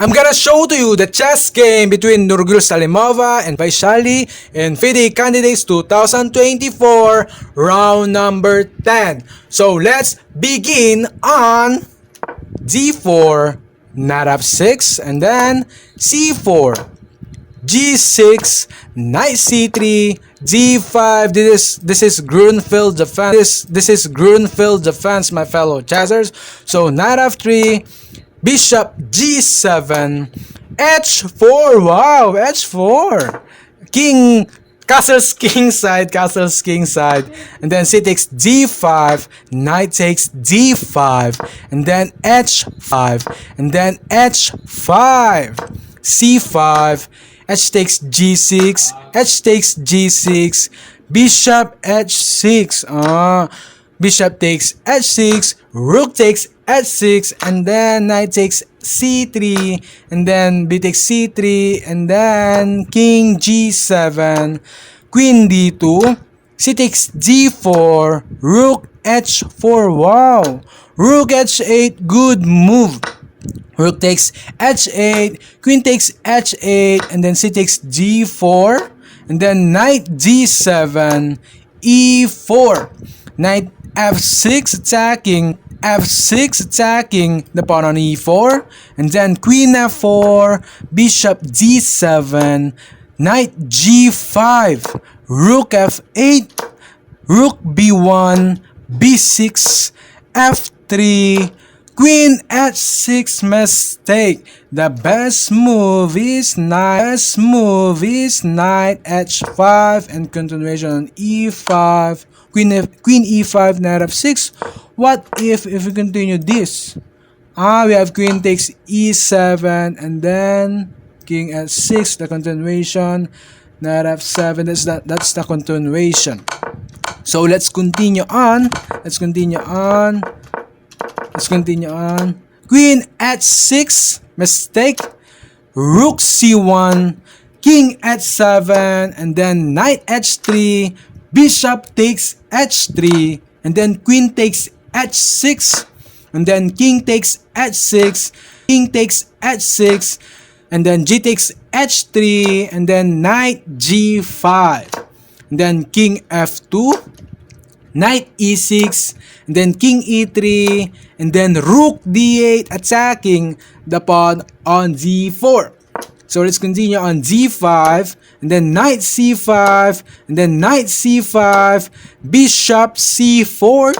I'm gonna show to you the chess game between Nurgyul Salimova and Vaishali in FIDE Candidates 2024 round number 10. So let's begin on d4, knight f6, and then c4, g6, knight c3, d5. This is Grunfeld defense. This is Grunfeld defense, my fellow chessers. So knight f3, bishop g7, h4. Wow, h4. King, castle's king side, and then c takes d5, knight takes d5, and then h5, and then h5, c5, h takes g6, h takes g6, bishop h6, bishop takes h6, rook takes h6, and then knight takes c3, and then b takes c3, and then king g7, queen d2, c takes d4, rook h4. Wow, rook h8, good move. Rook takes h8, queen takes h8, and then c takes g4, and then knight d7, e4, knight f6 attacking, f6 attacking the pawn on e4, and then queen f4, bishop d7, knight g5, rook f8, rook b1, b6, f3, queen h6, mistake. The best move is knight h5 and continuation on e5, queen e5, knight f6. What if we continue this? We have queen takes e7, and then king h6, the continuation, knight f7. That's the continuation. So let's continue on. Queen h6, mistake. Rook c1, king h7, and then knight h3, bishop takes h3, and then queen takes h6, and then king takes h6, and then g takes h3, and then knight g5, and then king f2, knight e6, and then king e3, and then rook d8 attacking the pawn on d4. So let's continue on d5, and then knight c5, and then knight c5, bishop c4,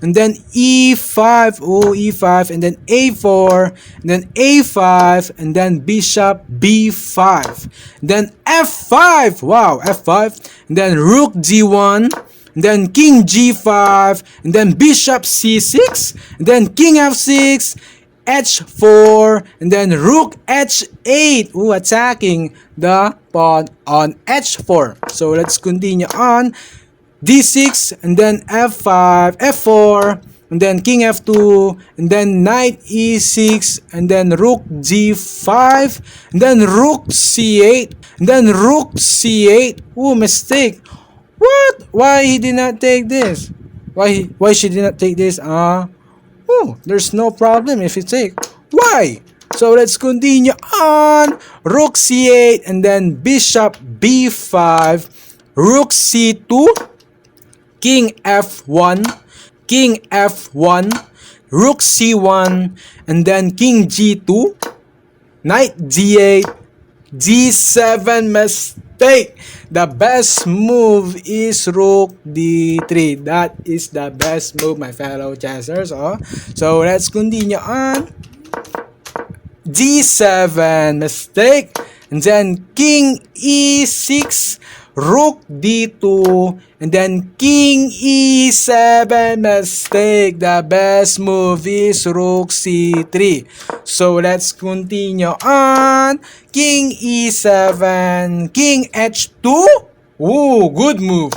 and then e5, e5, and then a4, and then a5, and then bishop b5, and then f5, wow, f5, and then rook d1, and then king g5, and then bishop c6, and then king f6, h4, and then rook h8, attacking the pawn on h4. So let's continue on d6, and then f5, f4, and then king f2, and then knight e6, and then rook g5, and then rook c8, and then rook c8. Mistake. What? Why he did not take this? Why she did not take this? There's no problem if you take. Why? So let's continue on. Rook c8, and then bishop b5, rook c2, king f1, rook c1, and then king g2, knight d8, d7, mistake. The best move is rook d3. That is the best move, my fellow chessers. So let's continue on. d7, mistake. And then king e6, rook d2, and then king e7, mistake. The best move is rook c3. So let's continue on. King e7, king h2. Good move.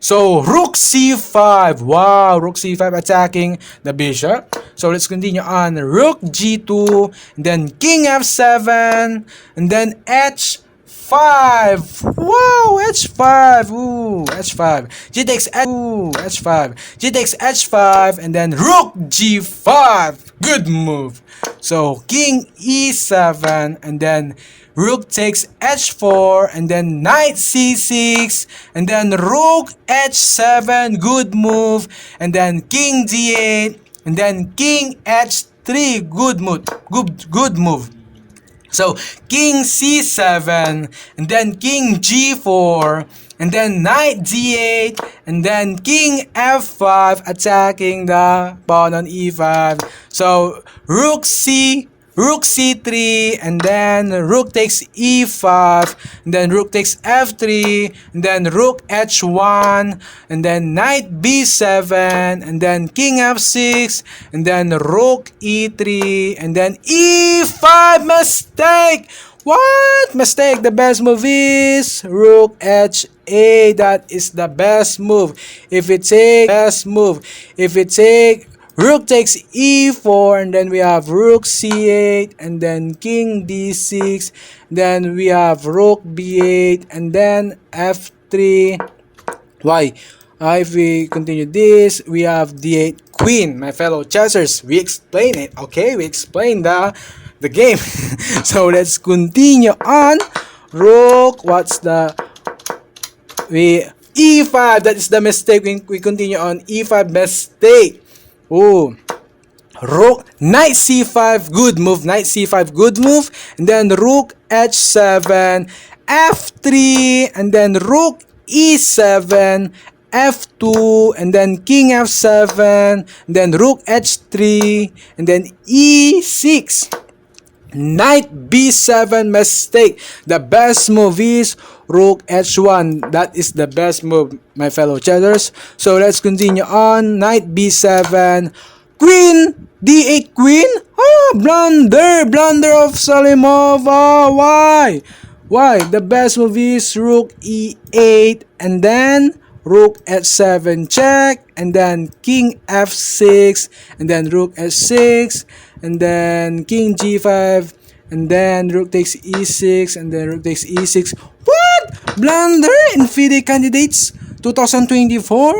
So rook c5. Wow, rook c5 attacking the bishop. So let's continue on. Rook g2, and then king f7, and then h5. h5. Wow, h5. Ooh, h5. G takes h5. G takes h5 and then rook g5. Good move. So king e7 and then rook takes h4 and then knight c6 and then rook h7. Good move. And then king d8 and then king h3. Good move. Good move. So, king c7, and then king g4, and then knight d8, and then king f5, attacking the pawn on e5. So, rook c3, and then rook takes e5, and then rook takes f3, and then rook h1, and then knight b7, and then king f6, and then rook e3, and then e5. Mistake! What? Mistake. The best move is rook h8. That is the best move. If it take rook takes e4 and then we have rook c8 and then king d6, then we have rook b8 and then f3. Why? If we continue this, we have d8 queen, my fellow chessers. We explain it, okay? We explain the game. So let's continue on. Rook, e5, that is the mistake. We continue on e5 mistake. Oh, rook, knight c5, good move. Knight c5, good move. And then rook h7, f3, and then rook e7, f2, and then king f7, and then rook h3, and then e6. Knight b7 mistake. The best move is rook h1. That is the best move, my fellow chessers. So let's continue on. Knight b7. Queen d8 queen. Blunder of Salimova. Why? The best move is rook e8 and then rook h7 check, and then king f6, and then rook h6, and then king g5, and then rook takes e6, and then rook takes e6. What? Blunder in FIDE candidates 2024?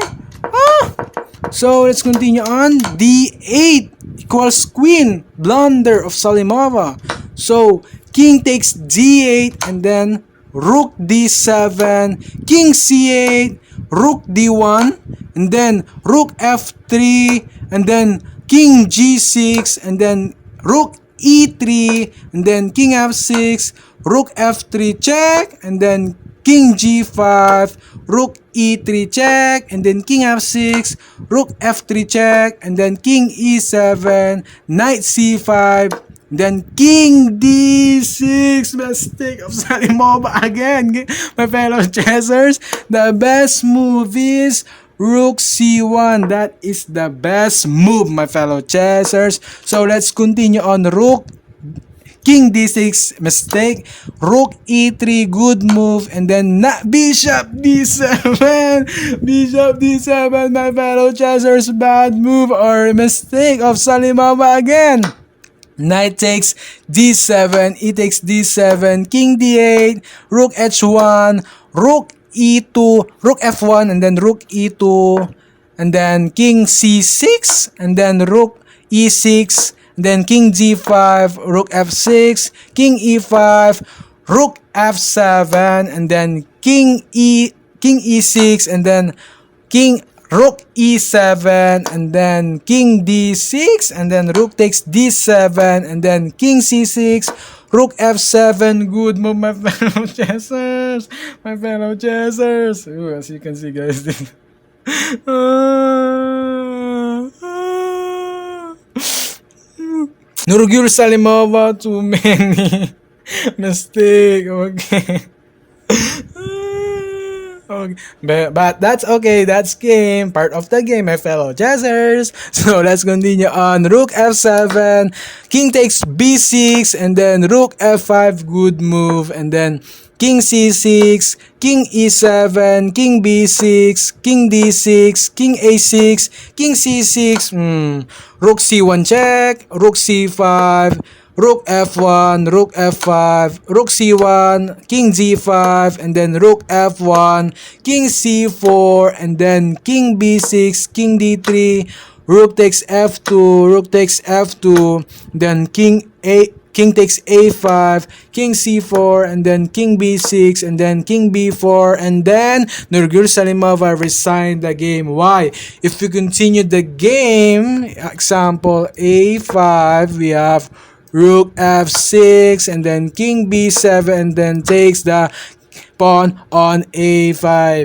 So let's continue on. d8 equals queen. Blunder of Salimova. So king takes d8 and then rook d7, king c8, rook d1, and then rook f3, and then king g6, and then rook e3, and then king f6, rook f3 check, and then king g5, rook e3 check, and then king f6, rook f3 check, and then king e7, knight c5, then king d6. Mistake of Salimova again, my fellow chessers. The best move is rook c1. That is the best move, my fellow chessers. So let's continue on. Rook, king d6 mistake, rook e3 good move, and then bishop d7. Bishop d7, my fellow chessers. Bad move or mistake of Salimova again. Knight takes d7, e takes d7, king d8, rook h1, rook e2, rook f1, and then rook e2, and then king c6, and then rook e6, and then king g5, rook f6, king e5, rook f7, and then king e6, and then rook e7, and then king d6, and then rook takes d7, and then king c6, rook f7. Good move, my fellow chessers. Ooh, as you can see, guys. Nurgyul Salimova, too many mistake. Okay. Okay. But that's okay, that's game, part of the game, my fellow chessers. So let's continue on. Rook f7, king takes b6, and then rook f5, good move, and then king c6, king e7, king b6, king d6, king a6, king c6, rook c1 check, rook c5, rook f1, rook f5, rook c1, king g5, and then rook f1, king c4, and then king b6, king d3, rook takes f2, rook takes f2, then king takes a5, king c4, and then king b6, and then king b4, and then Nurgyul Salimova resigned the game. Why? If we continue the game, example a5, we have rook f6, and then king b7, and then takes the pawn on a5.